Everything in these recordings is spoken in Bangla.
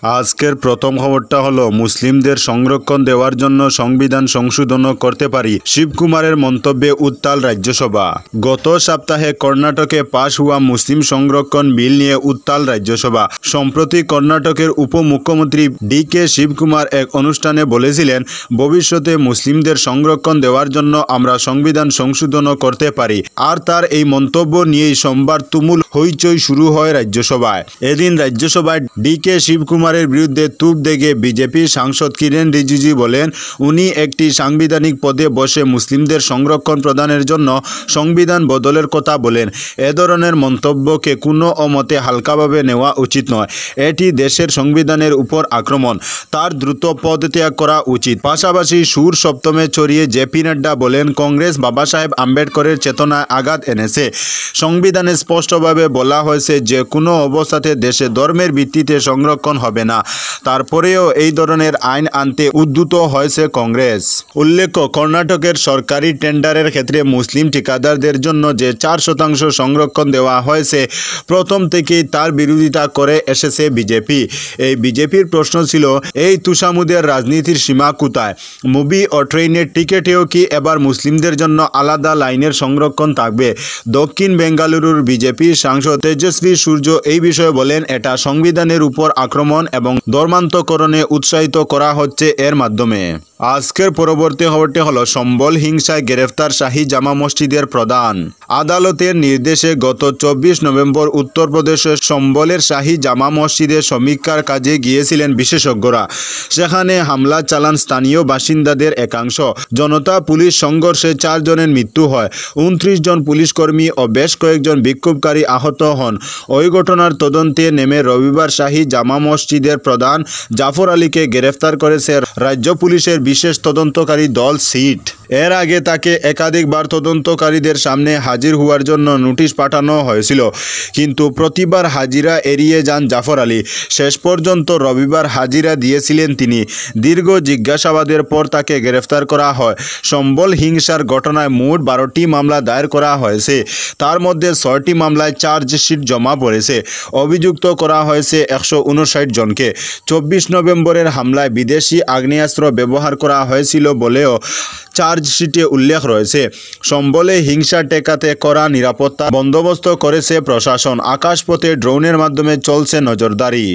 আজকের প্রথম খবরটা হলো মুসলিমদের সংরক্ষণ দেওয়ার জন্য সংবিধান সংশোধনও করতে পারি, শিবকুমারের মন্তব্যে উত্তাল রাজ্যসভা। গত সপ্তাহে কর্ণাটকে পাশ হওয়া মুসলিম সংরক্ষণ বিল নিয়ে উত্তাল রাজ্যসভা। সম্প্রতি কর্ণাটকের উপমুখ্যমন্ত্রী ডি.কে. শিবকুমার এক অনুষ্ঠানে বলেছিলেন, ভবিষ্যতে মুসলিমদের সংরক্ষণ দেওয়ার জন্য আমরা সংবিধান সংশোধনও করতে পারি। আর তার এই মন্তব্য নিয়েই সোমবার তুমুল হইচই শুরু হয় রাজ্যসভায়। এদিন রাজ্যসভায় ডি.কে. শিবকুমারের বিরুদ্ধে তুপ দেগে বিজেপি সাংসদ কিরেন রিজিজু বলেন, উনি একটি সাংবিধানিক পদে বসে মুসলিমদের সংরক্ষণ প্রদানের জন্য সংবিধান বদলের কথা বলেন। এ ধরনের মন্তব্যকে কোনো মতে হালকাভাবে নেওয়া উচিত নয়। এটি দেশের সংবিধানের উপর আক্রমণ। তার দ্রুত পদত্যাগ করা উচিত। পাশাপাশি সুর সপ্তমে ছড়িয়ে জে.পি. নাড্ডা বলেন, কংগ্রেস বাবা সাহেব আম্বেদকরের চেতনায় আঘাত এনেছে। সংবিধানে স্পষ্টভাবে বলা হয়েছে যে কোনো অবস্থাতে দেশে ধর্মের ভিত্তিতে সংরক্ষণ হবে না। তারপরেও এই ধরনের আইন আনতে উদ্যত হয়েছে কংগ্রেস। উল্লেখ্য, কর্ণাটকের সরকারি টেন্ডারের ক্ষেত্রে মুসলিম ঠিকাদারদের জন্য যে 4% সংরক্ষণ দেওয়া হয়েছে, প্রথম থেকেই তার বিরোধিতা করে এসেছে বিজেপি। এই বিজেপির প্রশ্ন ছিল, এই তুষামুদের রাজনীতির সীমা কোথায়? মুভি ও ট্রেনের টিকিটেও কি এবার মুসলিমদের জন্য আলাদা লাইনের সংরক্ষণ থাকবে? দক্ষিণ বেঙ্গালুরুর বিজেপি সাংসদ তেজস্বী সূর্য এই বিষয়ে বলেন, এটা সংবিধানের উপর আক্রমণ এবং ধর্মান্তকরণে উৎসাহিত করা হচ্ছে এর মাধ্যমে। আজকের পরবর্তী খবরটি হলো, সম্বল হিংসায় গ্রেফতার শাহী জামা মসজিদের প্রধান। আদালতের নির্দেশে গত 24 নভেম্বর উত্তরপ্রদেশের সম্বলের শাহী জামা মসজিদের সমীক্ষার কাজে গিয়েছিলেন বিশেষজ্ঞরা। সেখানে হামলা চালান স্থানীয় বাসিন্দাদের একাংশ। জনতা পুলিশ সংঘর্ষে 4 জনের মৃত্যু হয়। 29 জন পুলিশকর্মী ও বেশ কয়েকজন বিক্ষোভকারী আহত হন। ওই ঘটনার তদন্তে নেমে রবিবার শাহী জামা মসজিদের প্রধান জাফর আলীকে গ্রেফতার করেছে রাজ্য পুলিশের বিশেষ তদন্তকারী দল সিট। এর আগে তাকে একাধিকবার তদন্তকারীদের সামনে হাজির হওয়ার জন্য নোটিশ পাঠানো হয়েছিল, কিন্তু প্রতিবার হাজিরা এড়িয়ে যান জাফর আলী। শেষ পর্যন্ত রবিবার হাজিরা দিয়েছিলেন তিনি। দীর্ঘ জিজ্ঞাসাবাদের পর তাকে গ্রেফতার করা হয়। সম্বল হিংসার ঘটনায় মোট 12টি মামলা দায়ের করা হয়েছে। তার মধ্যে 6টি মামলায় চার্জশিট জমা পড়েছে। অভিযুক্ত করা হয়েছে 159 জনকে। 24 নভেম্বরের হামলায় বিদেশি আগ্নেয়াস্ত্র ব্যবহার করা হয়েছিল বলেও চার্জশিটে উল্লেখ রয়েছে। সম্বলে হিংসা ঠেকাতে কড়া নিরাপত্তা বন্দোবস্ত করেছে প্রশাসন। আকাশপথে ড্রোনের মাধ্যমে চলছে নজরদারি।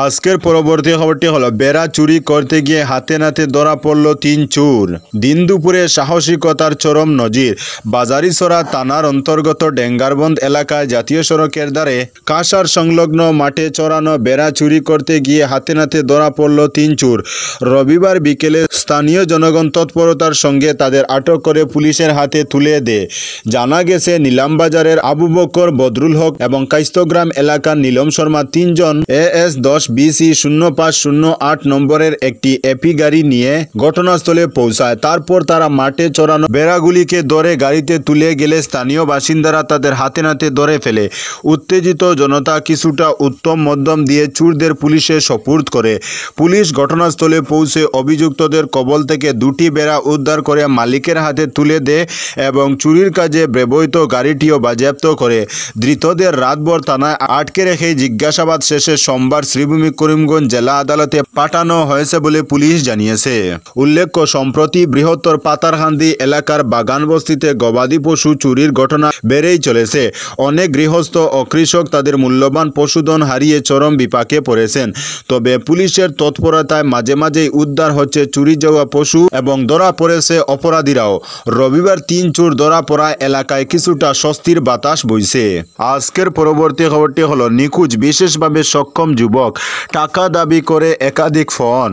আজকের পরবর্তী খবরটি হলো, বেড়া চুরি করতে গিয়ে হাতে নাতে ধরা পড়ল 3 চোর। দিন দুপুরে সাহসিকতার চরম নজির। বাজারিছড়া থানার অন্তর্গত ডেঙ্গারবন্দ এলাকায় জাতীয় সড়কের ধারে কাঁসার সংলগ্ন মাঠে চড়ানো বেড়া চুরি করতে গিয়ে হাতে নাতে ধরা পড়ল 3 চোর। রবিবার বিকেলে স্থানীয় জনগণ তৎপরতার সঙ্গে তাদের আটক করে পুলিশের হাতে তুলে দেয়। জানা গেছে, নিলামবাজারের আবু বকর, বদরুল হক এবং কাইস্তগ্রাম এলাকার নীলম শর্মা 3 জন AS 10BC 0508 নম্বরের একটি এপি গাড়ি নিয়ে ঘটনাস্থলে পৌঁছায়। তারপর তারা মাঠে চড়ানো বেড়াগুলিকে ধরে গাড়িতে তুলে গেলে স্থানীয় বাসিন্দারা তাদের হাতে নাতে ধরে ফেলে। উত্তেজিত জনতা কিছুটা উত্তম মধ্যম দিয়ে চোরদের পুলিশে সোপর্দ করে। পুলিশ ঘটনাস্থলে পৌঁছে অভিযুক্তদের কবল থেকে 2টি বেড়া উদ্ধার করে মালিকের হাতে তুলে দেয় এবং চুরির কাজে ব্যবহৃত গাড়িটিও বাজেয়াপ্ত করে। ধৃতদের রাতভর থানায় আটকে রেখে জিজ্ঞাসাবাদ শেষে সোমবার শ্রীভূমি করিমগঞ্জ জেলা আদালতে পাঠানো হয়েছে বলে পুলিশ জানিয়েছে। উল্লেখ্য, সম্প্রতি বৃহত্তর পাতারকান্দি এলাকার বাগান বস্তিতে গবাদি পশু চুরির ঘটনা বেড়েই চলেছে। অনেক গৃহস্থ ও কৃষক তাদের মূল্যবান পশুধন হারিয়ে চরম বিপাকে পড়েছেন। তবে পুলিশের তৎপরতায় মাঝে মাঝেই উদ্ধার হচ্ছে চুরি যাওয়া পশু এবং ধরা পড়েছে অপরাধীরাও। রবিবার 3 চোর ধরা পড়ায় এলাকায় কিছুটা স্বস্তির বাতাস বইছে। আজকের পরবর্তী খবরটি হলো, নিখোঁজ বিশেষভাবে সক্ষম যুবক, টাকা দাবি করে একাধিক ফোন।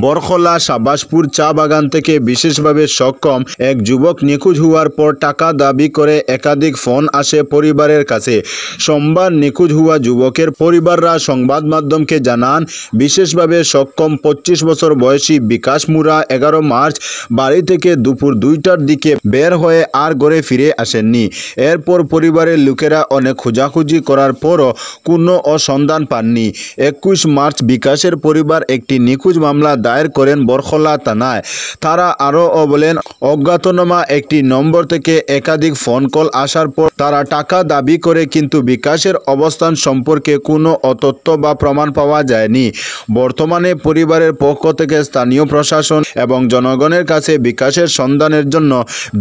বরখলা শাবাসপুর চা বাগান থেকে বিশেষভাবে সক্ষম এক যুবক নিখোঁজ হওয়ার পর টাকা দাবি করে একাধিক ফোন আসে পরিবারের কাছে। সোমবার নিখোঁজ হওয়া যুবকের পরিবাররা সংবাদ মাধ্যমকে জানান, বিশেষভাবে সক্ষম 25 বছর বয়সী বিকাশ মুরা 11 মার্চ বাড়ি থেকে দুপুর 2টার দিকে বের হয়ে আর ঘরে ফিরে আসেননি। এরপর পরিবারের লোকেরা অনেক খোঁজাখুঁজি করার পরও কোনো সন্ধান পাননি। 21 মার্চ বিকাশের পরিবার একটি নিখোঁজ মামলা দায়ের করেন বরখলা থানায়। তারা আরও বলেন, অজ্ঞাতনামা একটি নম্বর থেকে একাধিক ফোন কল আসার পর তারা টাকা দাবি করে, কিন্তু বিকাশের অবস্থান সম্পর্কে কোনো তথ্য বা প্রমাণ পাওয়া যায়নি। বর্তমানে পরিবারের পক্ষ থেকে স্থানীয় প্রশাসন এবং জনগণের কাছে বিকাশের সন্ধানের জন্য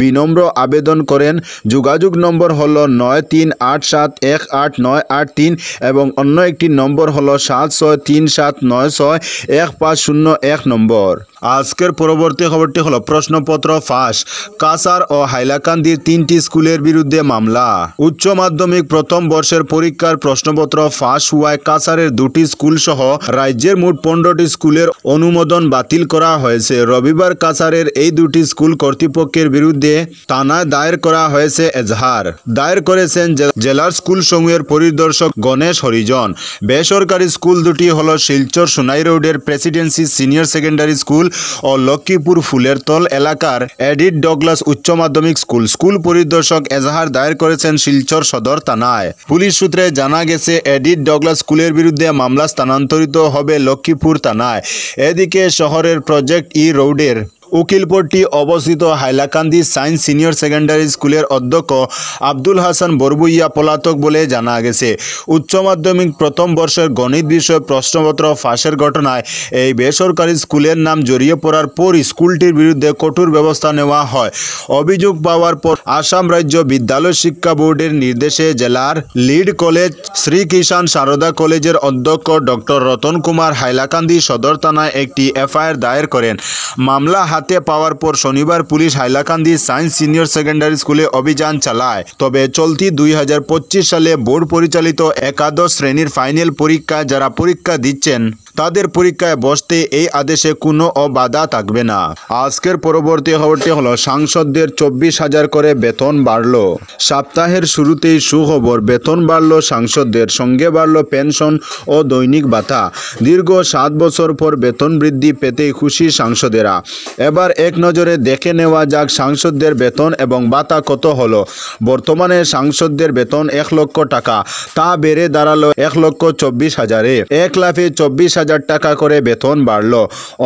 বিনম্র আবেদন করেন। যোগাযোগ নম্বর হলো 9387189883 এবং অন্য একটি নম্বর হলো 7637961501 নম্বর। আজকের পরবর্তী খবরটি হলো প্রশ্নপত্র ফাঁস। কাছাড় ও হাইলাকান্দির 3টি স্কুলের বিরুদ্ধে মামলা। উচ্চ মাধ্যমিক প্রথম বর্ষের পরীক্ষার প্রশ্নপত্র ফাঁস হওয়ায় কাছাড়ের 2টি স্কুল সহ রাজ্যের মোট 15টি স্কুলের অনুমোদন বাতিল করা হয়েছে। রবিবার কাছাড়ের এই 2টি স্কুল কর্তৃপক্ষের বিরুদ্ধে থানায় দায়ের করা হয়েছে এজাহার। দায়ের করেছেন জেলার স্কুল সমূহের পরিদর্শক গণেশ হরিজন। বেসরকারি স্কুল দুটি হল শিলচর সোনাই রোডের প্রেসিডেন্সি সিনিয়র সেকেন্ডারি স্কুল ও লক্ষ্মীপুর ফুলেরতল এলাকার এডিট ডগলাস উচ্চ মাধ্যমিক স্কুল। স্কুল পরিদর্শক এজাহার দায়ের করেছেন শিলচর সদর থানায়। পুলিশ সূত্রে জানা গেছে, এডিট ডগলাস স্কুলের বিরুদ্ধে মামলা স্থানান্তরিত হবে লক্ষ্মীপুর থানায়। এদিকে শহরের প্রজেক্ট ই রোডের উকিলপট্টি অবস্থিত হাইলাকান্দি সায়েন্স সিনিয়র সেকেন্ডারি স্কুলের অধ্যক্ষ আব্দুল হাসান বরবুইয়া পলাতক বলে জানা গেছে। উচ্চ মাধ্যমিক প্রথম বর্ষের গণিত বিষয় প্রশ্নপত্র ফাঁসের ঘটনায় এই বেসরকারি স্কুলের নাম জড়িয়ে পড়ার পর স্কুলটির বিরুদ্ধে কঠোর ব্যবস্থা নেওয়া হয়। অভিযোগ পাওয়ার পর আসাম রাজ্য বিদ্যালয় শিক্ষা বোর্ডের নির্দেশে জেলার লিড কলেজ শ্রী কিষাণ সারদা কলেজের অধ্যক্ষ ডক্টর রতন কুমার হাইলাকান্দি সদর থানায় একটি এফআইআর দায়ের করেন। মামলা হাতে পাওয়ার পর শনিবার police Hailakandi science senior secondary স্কুলে অভিযান চালায়। তবে চলতি 2025 সালে বোর্ড পরিচালিত একাদশ শ্রেণীর ফাইনাল পরীক্ষায় যারা পরীক্ষা দিচ্ছেন তাদের পরীক্ষায় বসতে এই আদেশে কোনো বাধা থাকবে না। আজকের পরবর্তী খবরটি হলো সাংসদদের 24,000 করে বেতন বাড়ল। সপ্তাহের শুরুতেই সুখবর, বেতন বাড়ল সাংসদদের, সঙ্গে বাড়ল পেনশন ও দৈনিক ভাতা। দীর্ঘ 7 বছর পর বেতন বৃদ্ধি পেতেই খুশি সাংসদেরা। এবার এক নজরে দেখে নেওয়া যাক সাংসদদের বেতন এবং ভাতা কত হলো। বর্তমানে সাংসদদের বেতন 1 লক্ষ টাকা, তা বেড়ে দাঁড়ালো 1,24,000-এ। 1 লাফে 24,000 টাকা করে বেতন বাড়ল।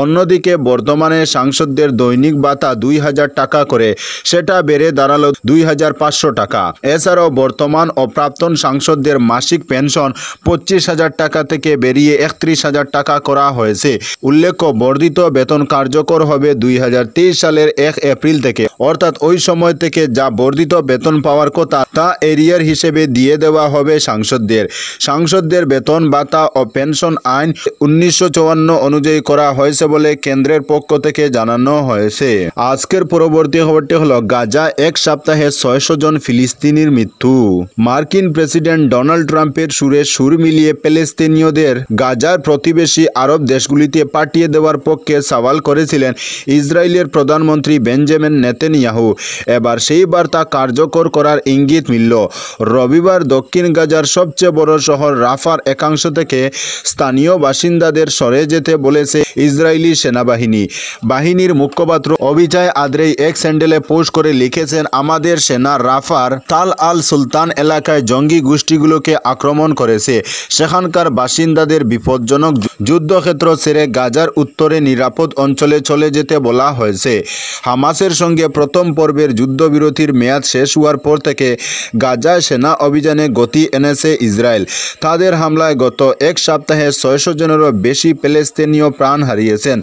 অন্যদিকে বর্তমানে সাংসদদের দৈনিক ভাতা 2,000 টাকা করে, সেটা বেড়ে দাঁড়ালো 2,500 টাকা। এছাড়াও বর্তমান ও প্রাক্তন সাংসদদের মাসিক পেনশন 25,000 টাকা থেকে বেরিয়ে 31,000 টাকা করা হয়েছে। উল্লেখ্য, বর্ধিত বেতন কার্যকর হবে 2023 সালের 1 এপ্রিল থেকে। অর্থাৎ ওই সময় থেকে যা বর্ধিত বেতন পাওয়ার কথা তা এরিয়ার হিসেবে দিয়ে দেওয়া হবে সাংসদদের। সাংসদদের বেতন ভাতা ও পেনশন আইন 1954 অনুযায়ী করা হয়েছে বলে কেন্দ্রের পক্ষ থেকে জানানো হয়েছে। আজকের পরবর্তী খবরটি হলো গাজা এক সপ্তাহে 600 জন ফিলিস্তিনির মৃত্যু। মার্কিন প্রেসিডেন্ট ডোনাল্ড ট্রাম্পের সুরে সুর মিলিয়ে প্যালেস্তিনীয়দের গাজার প্রতিবেশী আরব দেশগুলিতে পাঠিয়ে দেওয়ার পক্ষে সওয়াল করেছিলেন ইসরায়েলের প্রধানমন্ত্রী বেঞ্জামিন নেতানিয়াহু। এবার সেই বার্তা কার্যকর করার ইঙ্গিত মিলল। রবিবার দক্ষিণ গাজার সবচেয়ে বড় শহর রাফার একাংশ থেকে স্থানীয় বাসিন্দাদের সরে যেতে বলেছে ইসরায়েলি সেনাবাহিনী। বাহিনীর মুখপাত্র অভিচায় আদ্রেই এক স্যান্ডেলে পোস্ট করে লিখেছেন, আমাদের সেনা রাফার তাল আল সুলতান এলাকায় জঙ্গি গোষ্ঠীগুলোকে আক্রমণ করেছে। সেখানকার বাসিন্দাদের বিপজ্জনক যুদ্ধক্ষেত্র ছেড়ে গাজার উত্তরে নিরাপদ অঞ্চলে চলে যেতে বলা হয়েছে। হামাসের সঙ্গে প্রথম পর্বের যুদ্ধবিরতির মেয়াদ শেষ হওয়ার পর থেকে গাজায় সেনা অভিযানে গতি এনেছে ইসরায়েল। তাদের হামলায় গত এক সপ্তাহে 600 জনেরও বেশি প্যালেস্তিনীয় প্রাণ হারিয়েছেন।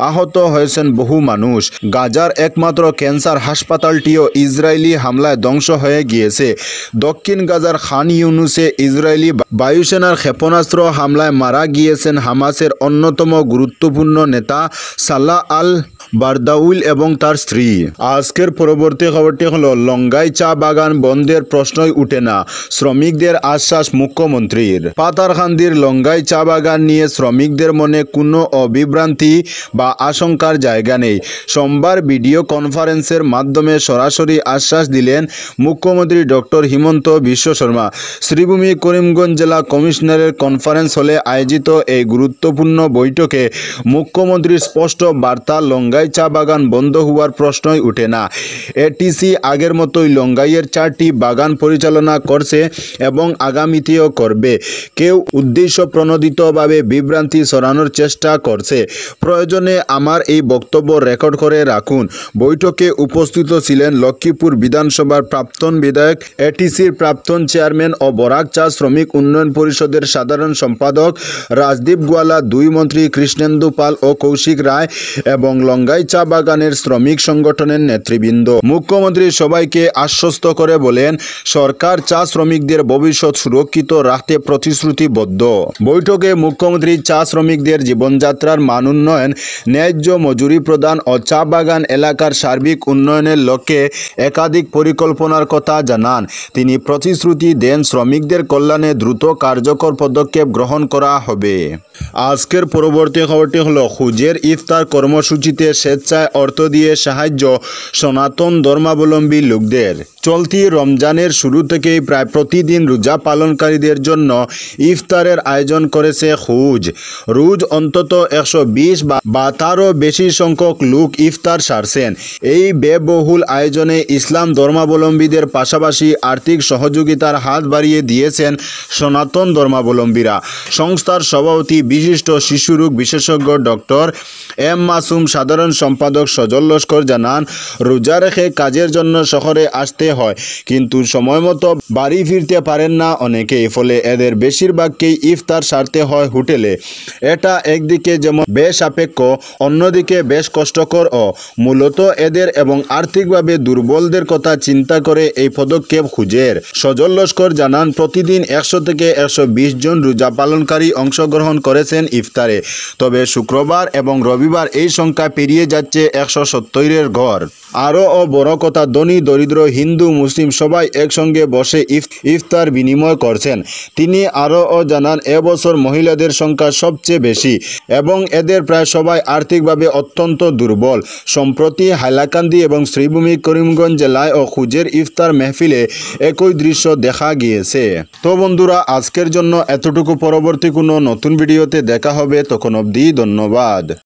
আহত হয়েছেন বহু মানুষ। গাজার একমাত্র ক্যান্সার হাসপাতালটিও ইসরায়েলি হামলায় ধ্বংস হয়ে গিয়েছে। দক্ষিণ গাজার খান ইউনুসে ইসরায়েলি বায়ুসেনার ক্ষেপণাস্ত্র হামলায় মারা গিয়েছেন হামাসের অন্যতম গুরুত্বপূর্ণ নেতা সালাহ আল বারদাউল এবং তার স্ত্রী। আজকের পরবর্তী খবরটি হলো লঙ্গাই চা বাগান বন্ধের প্রশ্নই উঠে না, শ্রমিকদের আশ্বাস মুখ্যমন্ত্রীর। পাতারকান্দির লঙ্গাই চা বাগান নিয়ে শ্রমিকদের মনে কোনো বিভ্রান্তি বা আশঙ্কার জায়গা নেই। সোমবার ভিডিও কনফারেন্সের মাধ্যমে সরাসরি আশ্বাস দিলেন মুখ্যমন্ত্রী ডক্টর হিমন্ত বিশ্ব শর্মা। শ্রীভূমি করিমগঞ্জ জেলা কমিশনারের কনফারেন্স হলে আয়োজিত এই গুরুত্বপূর্ণ বৈঠকে মুখ্যমন্ত্রীর স্পষ্ট বার্তা, লঙ্গাই চা বাগান বন্ধ হওয়ার প্রশ্নই উঠে না। না। এটিসি আগের মতোই লঙ্গাইয়ের 4টি বাগান পরিচালনা করছে এবং আগামীতেও করবে। কেউ উদ্দেশ্যপ্রণোদিতভাবে বিভ্রান্তি ছড়ানোর চেষ্টা করছে। প্রয়োজনে আমার এই বক্তব্য রেকর্ড করে রাখুন। বৈঠকে উপস্থিত ছিলেন লক্ষ্মীপুর বিধানসভার প্রাক্তন বিধায়ক, এটিসির প্রাক্তন চেয়ারম্যান ও বরাক চা শ্রমিক উন্নয়ন পরিষদের সাধারণ সম্পাদক রাজদীপ গোয়ালা, 2 মন্ত্রী কৃষ্ণেন্দু পাল ও কৌশিক রায় এবং লঙ্গাই চা বাগানের শ্রমিক সংগঠনের নেতৃবৃন্দ। মুখ্যমন্ত্রী সবাইকে আশ্বস্ত করে বলেন, সরকার চা শ্রমিকদের ভবিষ্যৎ সুরক্ষিত রাখতে প্রতিশ্রুতিবদ্ধ। বৈঠকে মুখ্যমন্ত্রী চা শ্রমিকদের জীবনযাত্রার মান উন্নয়ন, ন্যায্য মজুরি প্রদান ও চা বাগান এলাকার সার্বিক উন্নয়নের লক্ষ্যে একাধিক পরিকল্পনার কথা জানান। তিনি প্রতিশ্রুতি দেন, শ্রমিকদের কল্যাণে দ্রুত কার্যকর পদক্ষেপ গ্রহণ করা হবে। আজকের পরবর্তী খবরটি হলো, খুঁজের ইফতার কর্মসূচিতে স্বেচ্ছায় অর্থ দিয়ে সাহায্য সনাতন ধর্মাবলম্বী লোকদের। চলতি রমজানের শুরু থেকেই প্রায় প্রতিদিন রোজা পালনকারীদের জন্য ইফতারের আয়োজন করেছে খুঁজ। রোজ অন্তত 120 বা তারও বেশি সংখ্যক লোক ইফতার সারছেন। এই ব্যয়বহুল আয়োজনে ইসলাম ধর্মাবলম্বীদের পাশাপাশি আর্থিক সহযোগিতার হাত বাড়িয়ে দিয়েছেন সনাতন ধর্মাবলম্বীরা। সংস্থার সভাপতি বিশিষ্ট শিশুরোগ বিশেষজ্ঞ ডক্টর এম মাসুম, সাধারণ সম্পাদক সজল লস্কর জানান, রোজা রেখে কাজের জন্য শহরে আসতে হয়, কিন্তু সময় মতো বাড়ি ফিরতে পারেন না অনেকেই। ফলে এদের বেশিরভাগকেই ইফতার সারতে হয় হোটেলে। এটা একদিকে যেমন বেসাপেক্ষ, অন্যদিকে বেশ কষ্টকর ও মূলত এদের এবং আর্থিকভাবে দুর্বলদের কথা চিন্তা করে এই পদক্ষেপ খুঁজের। সজল লস্কর জানান, প্রতিদিন 100 থেকে 120 জন রোজা পালনকারী অংশগ্রহণ করেছেন ইফতারে। তবে শুক্রবার এবং রবিবার এই সংখ্যা পেরিয়ে যাচ্ছে 170-এর ঘর। আরও বড় কথা, ধনী দরিদ্র, হিন্দু মুসলিম সবাই একসঙ্গে বসে ইফতার বিনিময় করছেন। তিনি আরও জানান, এবছর মহিলাদের সংখ্যা সবচেয়ে বেশি এবং এদের প্রায় সবাই আর্থিকভাবে অত্যন্ত দুর্বল। সম্প্রতি হাইলাকান্দি এবং শ্রীভূমি করিমগঞ্জ জেলায় ও খুঁজের ইফতার মেহফিলে একই দৃশ্য দেখা গিয়েছে। তো বন্ধুরা, আজকের জন্য এতটুকু। পরবর্তী কোনো নতুন ভিডিওতে দেখা হবে, তখন অবধি ধন্যবাদ।